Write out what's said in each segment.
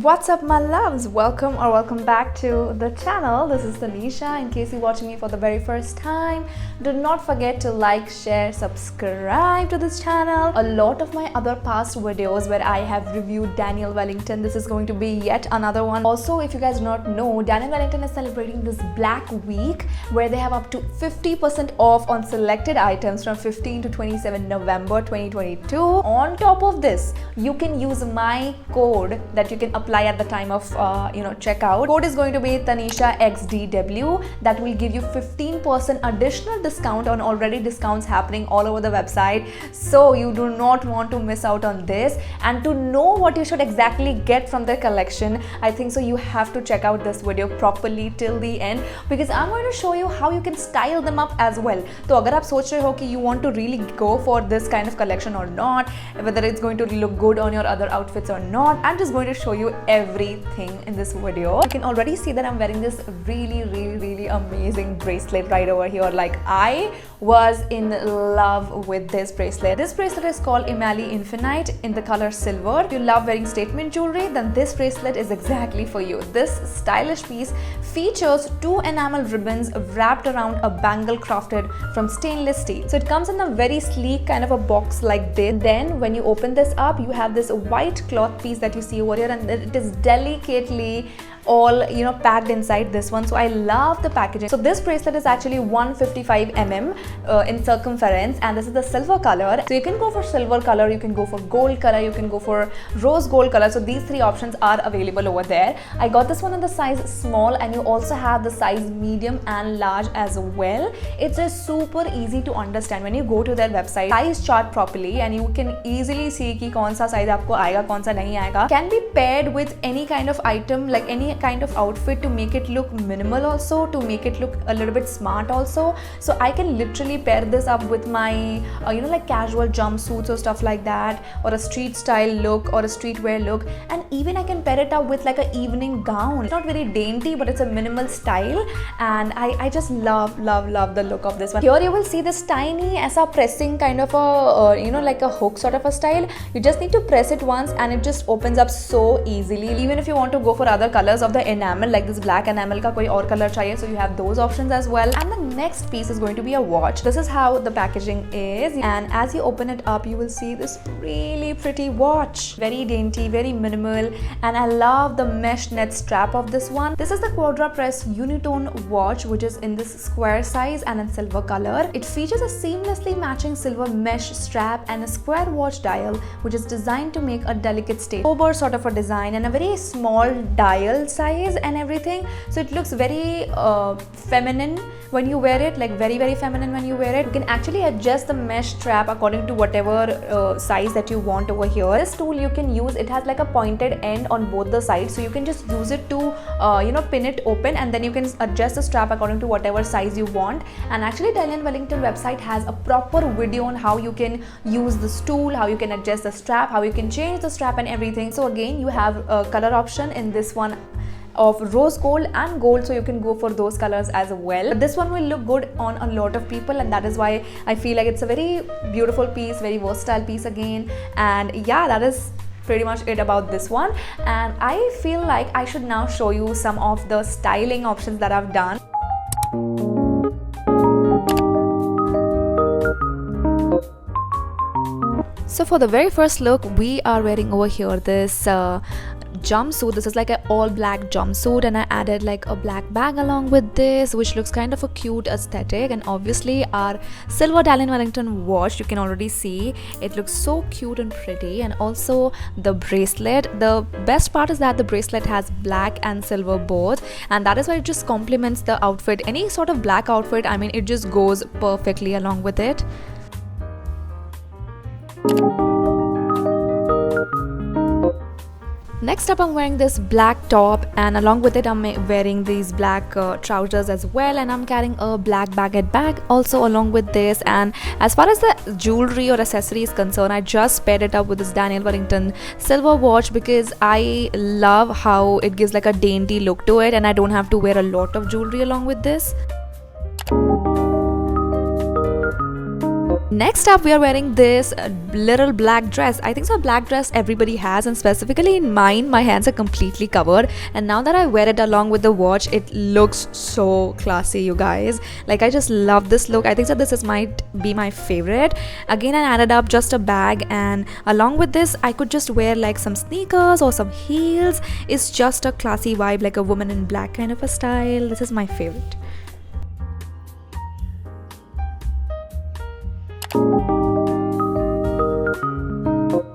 What's up my loves, welcome back to the channel. This is Tanisha. In case you're watching me for the very first time, do not forget to like, share, subscribe to this channel. A lot of my other past videos where I have reviewed Daniel Wellington, this is going to be yet another one. Also, if you guys do not know, Daniel Wellington is celebrating this Black Week where they have up to 50% off on selected items from 15 to 27 November 2022. On top of this, you can use my code that you can apply at the time of checkout. Code is going to be TanishaXDW. That will give you 15% additional discount on already discounts happening all over the website. So you do not want to miss out on this. And to know what you should exactly get from their collection, I think so you have to check out this video properly till the end, because I'm going to show you how you can style them up as well. So अगर आप सोच रहे हो कि you want to really go for this kind of collection or not, whether it's going to look good on your other outfits or not, I'm just going to show you everything in this video. You can already see that I'm wearing this really amazing bracelet right over here. Like, I was in love with this bracelet. This bracelet is called Emalie Infinite in the color silver. If you love wearing statement jewelry, then this bracelet is exactly for you. This stylish piece features two enamel ribbons wrapped around a bangle crafted from stainless steel. So it comes in a very sleek kind of a box like this. Then when you open this up, you have this white cloth piece that you see over here, and it is delicately all packed inside this one. So I love the packaging. So this bracelet is actually 155 mm in circumference, and this is the silver color. So you can go for silver color, you can go for gold color, you can go for rose gold color. So these three options are available over there. I got this one in the size small, and you also have the size medium and large as well. It's just super easy to understand. When you go to their website, size chart properly, and you can easily see कि कौन सा size आपको आएगा, कौन सा नहीं आएगा. Can be paired with any kind of item, like any kind of outfit, to make it look minimal, also to make it look a little bit smart also. So I can literally pair this up with my like casual jumpsuits or stuff like that, or a street style look or a streetwear look, and even I can pair it up with like an evening gown. It's not very dainty, but it's a minimal style, and I just love the look of this one. Here you will see this tiny aisa pressing kind of a like a hook sort of a style. You just need to press it once and it just opens up so easily. Even if you want to go for other colors of the enamel, like this black enamel ka koi aur color chahiye, so you have those options as well. And the next piece is going to be a watch. This is how the packaging is, and as you open it up, you will see this really pretty watch. Very dainty, very minimal, and I love the mesh net strap of this one. This is the Quadro Press Unitone watch, which is in this square size and in silver color. It features a seamlessly matching silver mesh strap and a square watch dial, which is designed to make a delicate stay. Sober sort of a design and a very small dial size and everything. So it looks very feminine when you wear it, like very feminine when you wear it. You can actually adjust the mesh strap according to whatever size that you want over here. This tool you can use, it has like a pointed end on both the sides, so you can just use it to pin it open, and then you can adjust the strap according to whatever size you want. And actually Daniel Wellington website has a proper video on how you can use this tool, how you can adjust the strap, how you can change the strap and everything. So again, you have a color option in this one of rose gold and gold, so you can go for those colors as well. But this one will look good on a lot of people, and that is why I feel like it's a very beautiful piece, very versatile piece again. And yeah, that is pretty much it about this one. And I feel like I should now show you some of the styling options that I've done. So for the very first look, we are wearing over here this jumpsuit. This is like an all black jumpsuit, and I added like a black bag along with this, which looks kind of a cute aesthetic. And obviously our silver Daniel Wellington watch, you can already see it looks so cute and pretty. And also the bracelet, the best part is that the bracelet has black and silver both, and that is why it just complements the outfit. Any sort of black outfit, I mean, it just goes perfectly along with it. Next up, I'm wearing this black top, and along with it I'm wearing these black trousers as well, and I'm carrying a black baguette bag also along with this. And as far as the jewelry or accessory is concerned, I just paired it up with this Daniel Wellington silver watch, because I love how it gives like a dainty look to it, and I don't have to wear a lot of jewelry along with this. Next up, we are wearing this little black dress. I think so black dress everybody has, and specifically in mine, my hands are completely covered, and now that I wear it along with the watch, it looks so classy, you guys. Like, I just love this look. I think so this is might be my favorite. Again, I added up just a bag, and along with this, I could just wear like some sneakers or some heels. It's just a classy vibe, like a woman in black kind of a style. This is my favorite.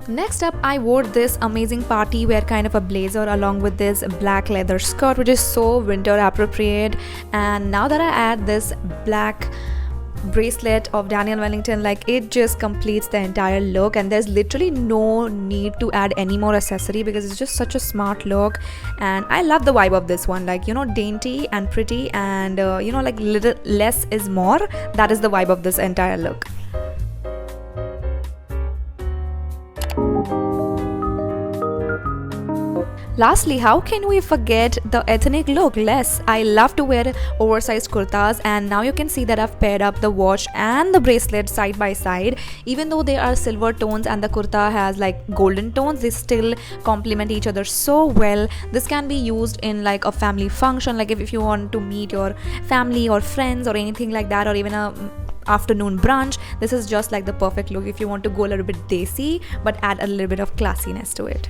Next up, I wore this amazing party wear kind of a blazer along with this black leather skirt, which is so winter appropriate. And now that I add this black bracelet of Daniel Wellington, like, it just completes the entire look, and there's literally no need to add any more accessory because it's just such a smart look. And I love the vibe of this one, like, you know, dainty and pretty, and you know, like, little less is more. That is the vibe of this entire look. Lastly, how can we forget the ethnic look? Less. I love to wear oversized kurtas, and now you can see that I've paired up the watch and the bracelet side by side. Even though they are silver tones and the kurta has like golden tones, they still complement each other so well. This can be used in like a family function, like if you want to meet your family or friends or anything like that, or even a afternoon brunch. This is just like the perfect look if you want to go a little bit desi but add a little bit of classiness to it.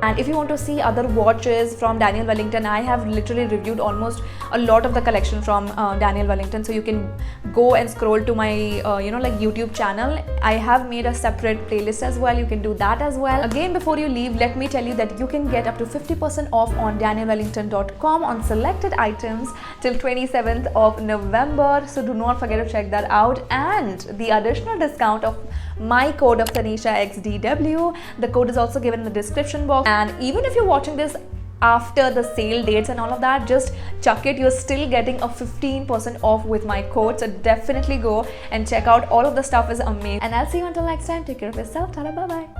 And if you want to see other watches from Daniel Wellington, I have literally reviewed almost a lot of the collection from Daniel Wellington, so you can go and scroll to my you know, like YouTube channel. I have made a separate playlist as well. You can do that as well. Again, before you leave, let me tell you that you can get up to 50% off on danielwellington.com on selected items till 27th of November, so do not forget to check that out. And the additional discount of my code of TanishaXDW, the code is also given in the description box. And even if you're watching this after the sale dates and all of that, just chuck it. You're still getting a 15% off with my code, so definitely go and check out. All of the stuff is amazing, and I'll see you until next time. Take care of yourself. Tada, bye bye.